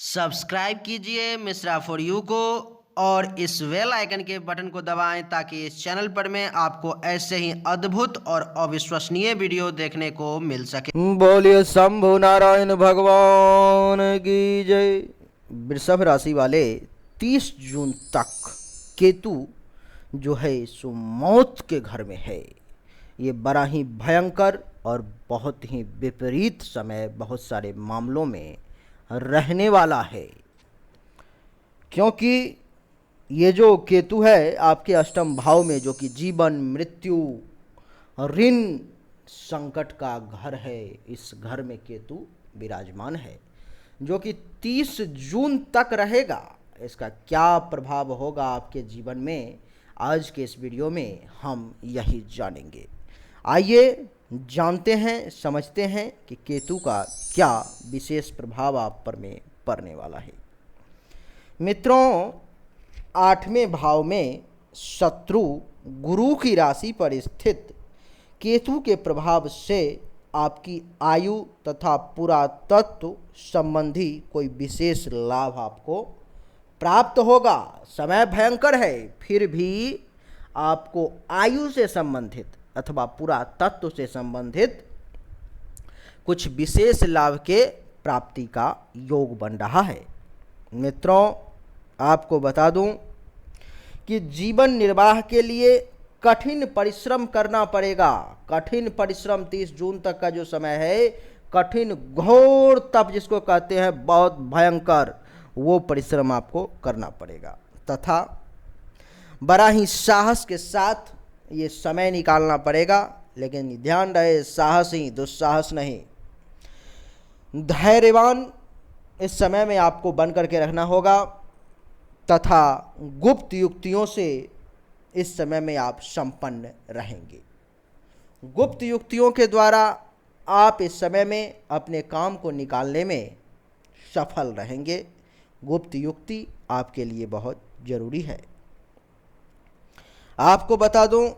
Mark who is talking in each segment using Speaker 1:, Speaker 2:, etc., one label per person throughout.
Speaker 1: Subscribe कीजिए Mishra for you को और इस बेल आइकन के बटन को दबाएं ताकि इस चैनल पर में आपको ऐसे ही अद्भुत और अविश्वसनीय वीडियो देखने को मिल सके।
Speaker 2: बोलिए शंभु नारायण भगवान की जय। वृषभ राशि वाले 30 जून तक केतु जो है सो मौत के घर में है। ये बड़ा ही भयंकर और बहुत ही विपरीत समय बहुत सारे मामलों में रहने वाला है, क्योंकि ये जो केतु है आपके अष्टम भाव में, जो कि जीवन मृत्यु ऋण संकट का घर है, इस घर में केतु विराजमान है जो कि 30 जून तक रहेगा। इसका क्या प्रभाव होगा आपके जीवन में, आज के इस वीडियो में हम यही जानेंगे। आइए जानते हैं, समझते हैं कि केतु का क्या विशेष प्रभाव आप पर में पड़ने वाला है। मित्रों, 8वें भाव में शत्रु गुरु की राशि पर स्थित केतु के प्रभाव से आपकी आयु तथा पुरातत्व संबंधी कोई विशेष लाभ आपको प्राप्त होगा। समय भयंकर है, फिर भी आपको आयु से संबंधित अथवा पुरातत्व से संबंधित कुछ विशेष लाभ के प्राप्ति का योग बन रहा है। मित्रों, आपको बता दूं कि जीवन निर्वाह के लिए कठिन परिश्रम करना पड़ेगा। कठिन परिश्रम 30 जून तक का जो समय है, कठिन घोर तप जिसको कहते हैं, बहुत भयंकर, वो परिश्रम आपको करना पड़ेगा तथा बड़ा ही साहस के साथ ये समय निकालना पड़ेगा। लेकिन ध्यान रहे, साहस ही, दुस्साहस नहीं। धैर्यवान इस समय में आपको बन करके रहना होगा तथा गुप्त युक्तियों से इस समय में आप संपन्न रहेंगे। गुप्त युक्तियों के द्वारा आप इस समय में अपने काम को निकालने में सफल रहेंगे। गुप्त युक्ति आपके लिए बहुत ज़रूरी है। आपको बता दूं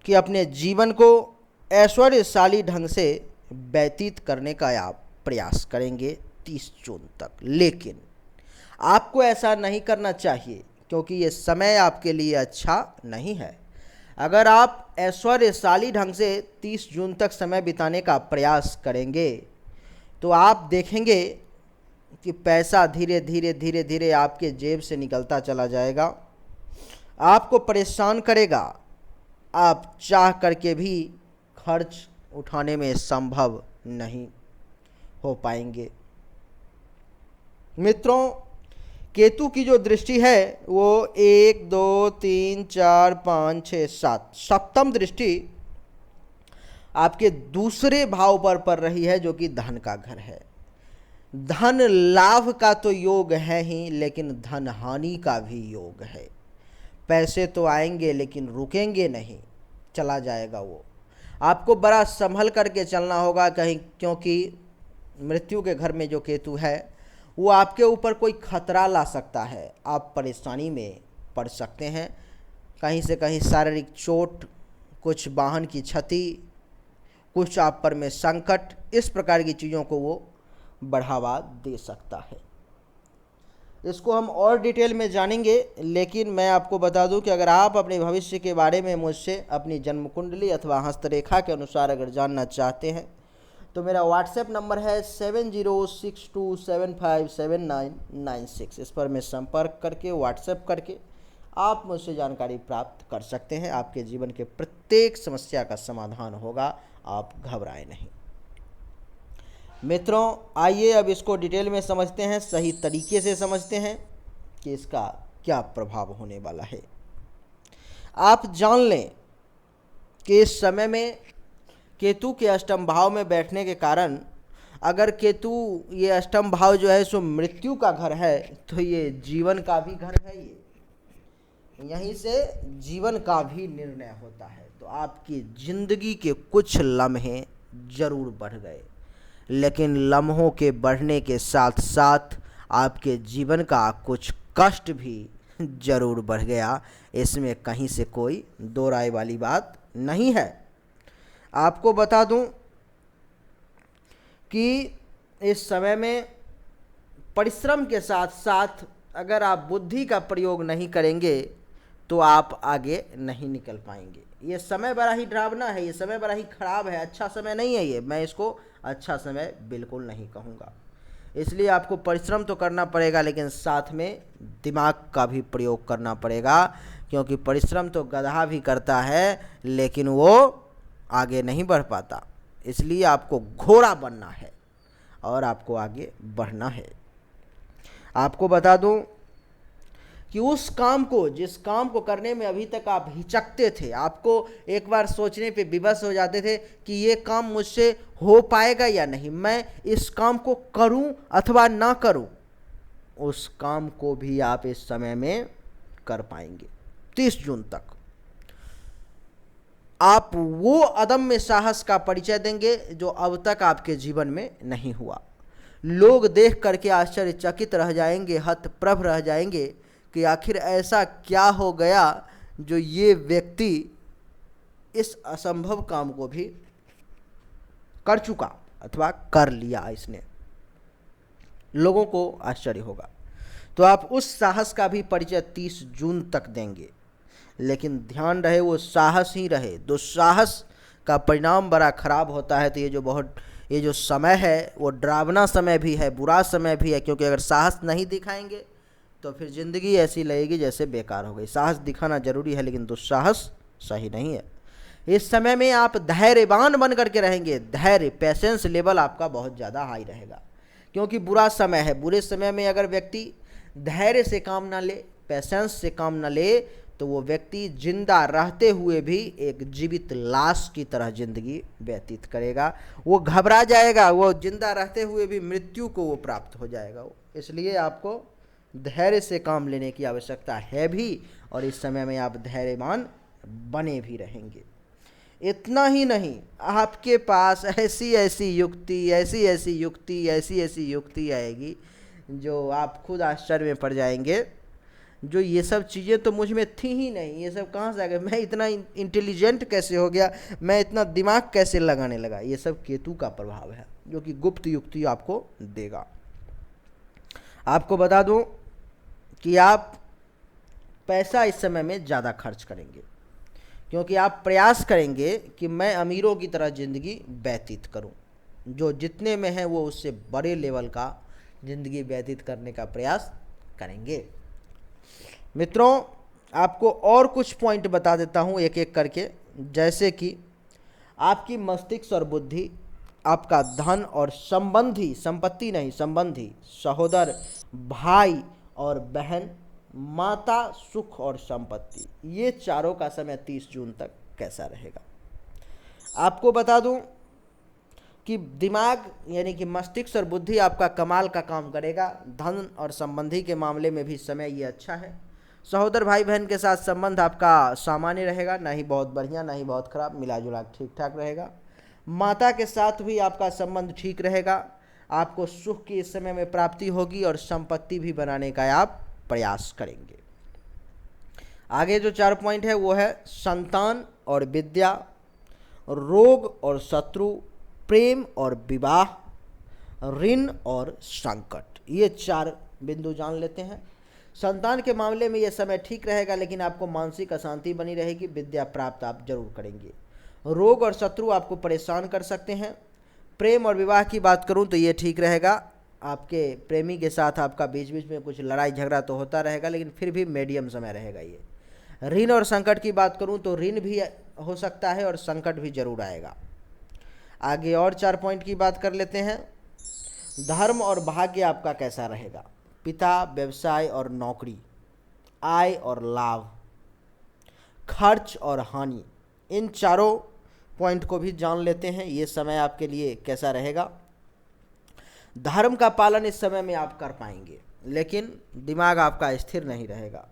Speaker 2: कि अपने जीवन को ऐश्वर्यशाली ढंग से व्यतीत करने का आप प्रयास करेंगे 30 जून तक, लेकिन आपको ऐसा नहीं करना चाहिए क्योंकि ये समय आपके लिए अच्छा नहीं है। अगर आप ऐश्वर्यशाली ढंग से 30 जून तक समय बिताने का प्रयास करेंगे तो आप देखेंगे कि पैसा धीरे धीरे धीरे धीरे आपके जेब से निकलता चला जाएगा, आपको परेशान करेगा। आप चाह करके भी खर्च उठाने में संभव नहीं हो पाएंगे। मित्रों, केतु की जो दृष्टि है वो 1 2 3 4 5 6 7 सप्तम दृष्टि आपके दूसरे भाव पर पड़ रही है, जो कि धन का घर है। धन लाभ का तो योग है ही, लेकिन धन हानि का भी योग है। पैसे तो आएंगे लेकिन रुकेंगे नहीं, चला जाएगा वो। आपको बड़ा संभल करके चलना होगा कहीं, क्योंकि मृत्यु के घर में जो केतु है वो आपके ऊपर कोई खतरा ला सकता है। आप परेशानी में पड़ सकते हैं, कहीं से कहीं शारीरिक चोट, कुछ वाहन की क्षति, कुछ आप पर में संकट, इस प्रकार की चीज़ों को वो बढ़ावा दे सकता है। इसको हम और डिटेल में जानेंगे, लेकिन मैं आपको बता दूं कि अगर आप अपने भविष्य के बारे में मुझसे अपनी जन्म कुंडली अथवा हस्तरेखा के अनुसार अगर जानना चाहते हैं तो मेरा व्हाट्सएप नंबर है 7062757996। इस पर मैं संपर्क करके, व्हाट्सएप करके आप मुझसे जानकारी प्राप्त कर सकते हैं। आपके जीवन के प्रत्येक समस्या का समाधान होगा, आप घबराएं नहीं। मित्रों, आइए अब इसको डिटेल में समझते हैं, सही तरीके से समझते हैं कि इसका क्या प्रभाव होने वाला है। आप जान लें कि इस समय में केतु के अष्टम भाव में बैठने के कारण, अगर केतु ये अष्टम भाव जो है सो मृत्यु का घर है, तो ये जीवन का भी घर है। ये यहीं से जीवन का भी निर्णय होता है। तो आपकी जिंदगी के कुछ लम्हे जरूर बढ़ गए, लेकिन लम्हों के बढ़ने के साथ साथ आपके जीवन का कुछ कष्ट भी जरूर बढ़ गया। इसमें कहीं से कोई दो राय वाली बात नहीं है। आपको बता दूं कि इस समय में परिश्रम के साथ साथ अगर आप बुद्धि का प्रयोग नहीं करेंगे तो आप आगे नहीं निकल पाएंगे। ये समय बड़ा ही डरावना है, ये समय बड़ा ही खराब है, अच्छा समय नहीं है ये, मैं इसको अच्छा समय बिल्कुल नहीं कहूँगा। इसलिए आपको परिश्रम तो करना पड़ेगा, लेकिन साथ में दिमाग का भी प्रयोग करना पड़ेगा, क्योंकि परिश्रम तो गधा भी करता है लेकिन वो आगे नहीं बढ़ पाता। इसलिए आपको घोड़ा बनना है और आपको आगे बढ़ना है। आपको बता दूं कि उस काम को, जिस काम को करने में अभी तक आप हिचकते थे, आपको एक बार सोचने पे विवश हो जाते थे कि ये काम मुझसे हो पाएगा या नहीं, मैं इस काम को करूं अथवा ना करूं, उस काम को भी आप इस समय में कर पाएंगे। 30 जून तक आप वो अदम्य साहस का परिचय देंगे जो अब तक आपके जीवन में नहीं हुआ। लोग देख करके आश्चर्यचकित रह जाएंगे, हतप्रभ रह जाएंगे कि आखिर ऐसा क्या हो गया जो ये व्यक्ति इस असंभव काम को भी कर चुका अथवा कर लिया इसने। लोगों को आश्चर्य होगा। तो आप उस साहस का भी परिचय 30 जून तक देंगे, लेकिन ध्यान रहे वो साहस ही रहे। दुस्साहस का परिणाम बड़ा खराब होता है। तो ये जो समय है वो डरावना समय भी है, बुरा समय भी है, क्योंकि अगर साहस नहीं दिखाएंगे तो फिर ज़िंदगी ऐसी लगेगी जैसे बेकार हो गई। साहस दिखाना जरूरी है, लेकिन दुस्साहस सही नहीं है। इस समय में आप धैर्यवान बन करके रहेंगे। धैर्य, पेशेंस लेवल आपका बहुत ज़्यादा हाई रहेगा, क्योंकि बुरा समय है। बुरे समय में अगर व्यक्ति धैर्य से काम ना ले, पेशेंस से काम ना ले, तो वो व्यक्ति जिंदा रहते हुए भी एक जीवित लाश की तरह जिंदगी व्यतीत करेगा। वो घबरा जाएगा, वो जिंदा रहते हुए भी मृत्यु को वो प्राप्त हो जाएगा। इसलिए आपको धैर्य से काम लेने की आवश्यकता है भी, और इस समय में आप धैर्यवान बने भी रहेंगे। इतना ही नहीं, आपके पास ऐसी ऐसी युक्ति आएगी जो आप खुद आश्चर्य में पड़ जाएंगे, जो ये सब चीज़ें तो मुझ में थी ही नहीं, ये सब कहाँ से आ गए, मैं इतना इंटेलिजेंट कैसे हो गया, मैं इतना दिमाग कैसे लगाने लगा। ये सब केतु का प्रभाव है, जो कि गुप्त युक्ति आपको देगा। आपको बता दूं कि आप पैसा इस समय में ज़्यादा खर्च करेंगे, क्योंकि आप प्रयास करेंगे कि मैं अमीरों की तरह ज़िंदगी व्यतीत करूं। जो जितने में है वो उससे बड़े लेवल का ज़िंदगी व्यतीत करने का प्रयास करेंगे। मित्रों, आपको और कुछ पॉइंट बता देता हूं एक एक करके, जैसे कि आपकी मस्तिष्क और बुद्धि, आपका धन और संबंधी, संपत्ति नहीं संबंधी, सहोदर, भाई और बहन, माता, सुख और संपत्ति, ये चारों का समय 30 जून तक कैसा रहेगा। आपको बता दूं कि दिमाग यानी कि मस्तिष्क और बुद्धि आपका कमाल का काम करेगा। धन और संबंधी के मामले में भी समय ये अच्छा है। सहोदर, भाई बहन के साथ संबंध आपका सामान्य रहेगा, ना ही बहुत बढ़िया ना ही बहुत खराब, मिला जुला ठीक ठाक रहेगा। माता के साथ भी आपका संबंध ठीक रहेगा। आपको सुख की इस समय में प्राप्ति होगी और संपत्ति भी बनाने का आप प्रयास करेंगे। आगे जो 4 पॉइंट है वो है संतान और विद्या, रोग और शत्रु, प्रेम और विवाह, ऋण और संकट। ये 4 बिंदु जान लेते हैं। संतान के मामले में यह समय ठीक रहेगा, लेकिन आपको मानसिक अशांति बनी रहेगी। विद्या प्राप्त आप जरूर करेंगे। रोग और शत्रु आपको परेशान कर सकते हैं। प्रेम और विवाह की बात करूं तो ये ठीक रहेगा। आपके प्रेमी के साथ आपका बीच बीच में कुछ लड़ाई झगड़ा तो होता रहेगा, लेकिन फिर भी मीडियम समय रहेगा ये। ऋण और संकट की बात करूं तो ऋण भी हो सकता है और संकट भी जरूर आएगा। आगे और 4 पॉइंट की बात कर लेते हैं। धर्म और भाग्य आपका कैसा रहेगा। पिता, व्यवसाय और नौकरी, आय और लाभ, खर्च और हानि, इन चारों पॉइंट को भी जान लेते हैं। ये समय आपके लिए कैसा रहेगा। धर्म का पालन इस समय में आप कर पाएंगे, लेकिन दिमाग आपका स्थिर नहीं रहेगा।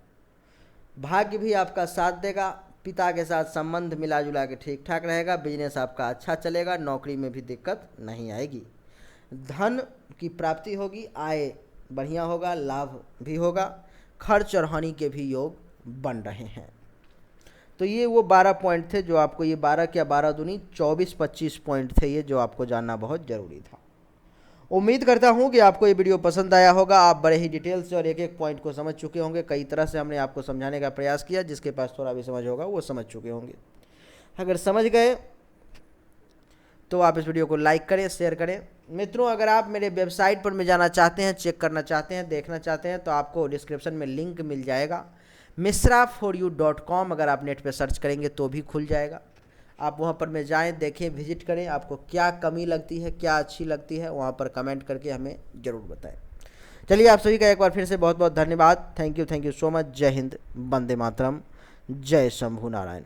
Speaker 2: भाग्य भी आपका साथ देगा। पिता के साथ संबंध मिला जुला के ठीक ठाक रहेगा। बिजनेस आपका अच्छा चलेगा। नौकरी में भी दिक्कत नहीं आएगी। धन की प्राप्ति होगी, आय बढ़िया होगा, लाभ भी होगा। खर्च और हानि के भी योग बन रहे हैं। तो ये वो 12 पॉइंट थे जो आपको, ये 12 क्या 12 दूनी 24-25 पॉइंट थे ये, जो आपको जानना बहुत ज़रूरी था। उम्मीद करता हूं कि आपको ये वीडियो पसंद आया होगा। आप बड़े ही डिटेल से और एक एक पॉइंट को समझ चुके होंगे। कई तरह से हमने आपको समझाने का प्रयास किया, जिसके पास थोड़ा भी समझ होगा वो समझ चुके होंगे। अगर समझ गए तो आप इस वीडियो को लाइक करें, शेयर करें। मित्रों, अगर आप मेरे वेबसाइट पर में जाना चाहते हैं, चेक करना चाहते हैं, देखना चाहते हैं, तो आपको डिस्क्रिप्शन में लिंक मिल जाएगा misra4u.com। अगर आप नेट पे सर्च करेंगे तो भी खुल जाएगा। आप वहाँ पर में जाएं, देखें, विजिट करें। आपको क्या कमी लगती है, क्या अच्छी लगती है, वहाँ पर कमेंट करके हमें ज़रूर बताएं। चलिए, आप सभी का एक बार फिर से बहुत बहुत धन्यवाद। Thank you so much. जय हिंद, वंदे मातरम, जय शंभू नारायण।